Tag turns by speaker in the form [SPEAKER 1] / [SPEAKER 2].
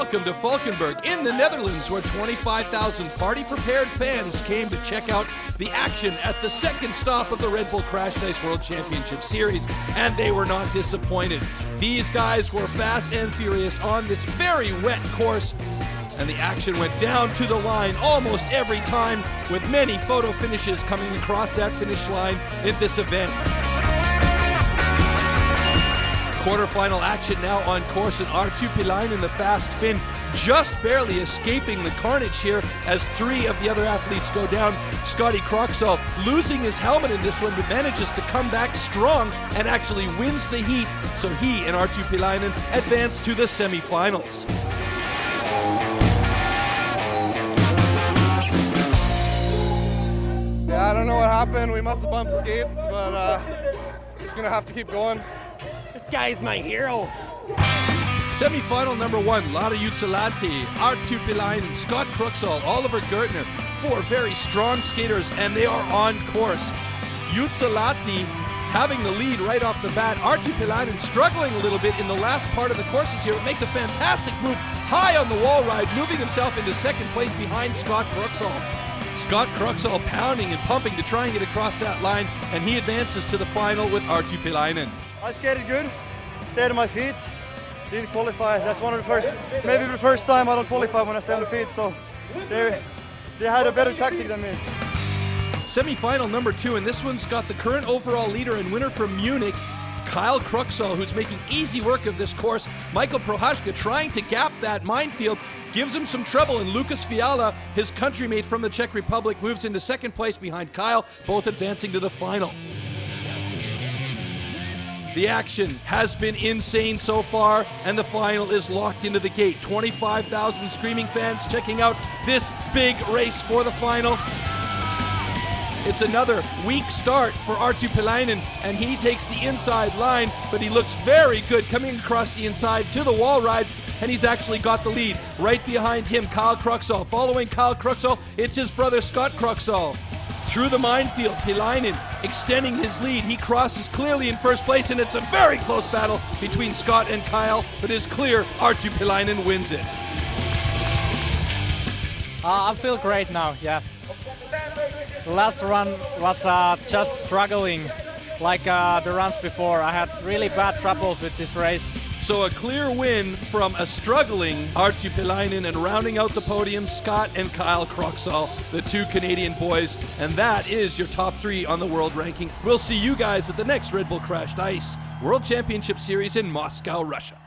[SPEAKER 1] Welcome to Valkenburg in the Netherlands, where 25,000 party-prepared fans came to check out the action at the second stop of the Red Bull Crash Dice World Championship Series, and they were not disappointed. These guys were fast and furious on this very wet course, and the action went down to the line almost every time, with many photo finishes coming across that finish line in this event. Quarterfinal action now on course, and Arttu Pihlainen, the fast Finn, just barely escaping the carnage here as three of the other athletes go down. Scotty Croxall losing his helmet in this one, but manages to come back strong and actually wins the heat, so he and Arttu Pihlainen advance to the semifinals.
[SPEAKER 2] Yeah, I don't know what happened. We must have bumped skates, but just gonna have to keep going.
[SPEAKER 3] This guy is my hero.
[SPEAKER 1] Semi-final number one, Lari Joutsenlahti, Arttu Pihlainen, Scott Croxall, Oliver Gertner, four very strong skaters, and they are on course. Joutsenlahti having the lead right off the bat. Arttu Pihlainen struggling a little bit in the last part of the courses here. It makes a fantastic move high on the wall ride, moving himself into second place behind Scott Croxall. Scott Croxall pounding and pumping to try and get across that line, and he advances to the final with Arttu Pihlainen.
[SPEAKER 4] I skated good, stayed on my feet, didn't qualify. That's one of the first, maybe the first time I don't qualify when I stay on the feet, so they had a better tactic than me.
[SPEAKER 1] Semi-final number two, and this one's got the current overall leader and winner from Munich, Kyle Croxall, who's making easy work of this course. Michael Prohaska trying to gap that minefield, gives him some trouble, and Lucas Fiala, his countrymate from the Czech Republic, moves into second place behind Kyle, both advancing to the final. The action has been insane so far, and the final is locked into the gate. 25,000 screaming fans checking out this big race for the final. It's another weak start for Arttu Pihlainen, and he takes the inside line, but he looks very good coming across the inside to the wall ride, and he's actually got the lead. Right behind him, Kyle Croxall. Following Kyle Croxall, it's his brother Scott Croxall. Through the minefield, Pihlainen extending his lead. He crosses clearly in first place, and it's a very close battle between Scott and Kyle, but it's clear Arttu Pihlainen wins it.
[SPEAKER 3] I feel great now, yeah. The last run was just struggling like the runs before. I had really bad troubles with this race.
[SPEAKER 1] So a clear win from a struggling Arttu Pihlainen, and rounding out the podium, Scott and Kyle Croxall, the two Canadian boys. And that is your top three on the world ranking. We'll see you guys at the next Red Bull Crashed Ice World Championship Series in Moscow, Russia.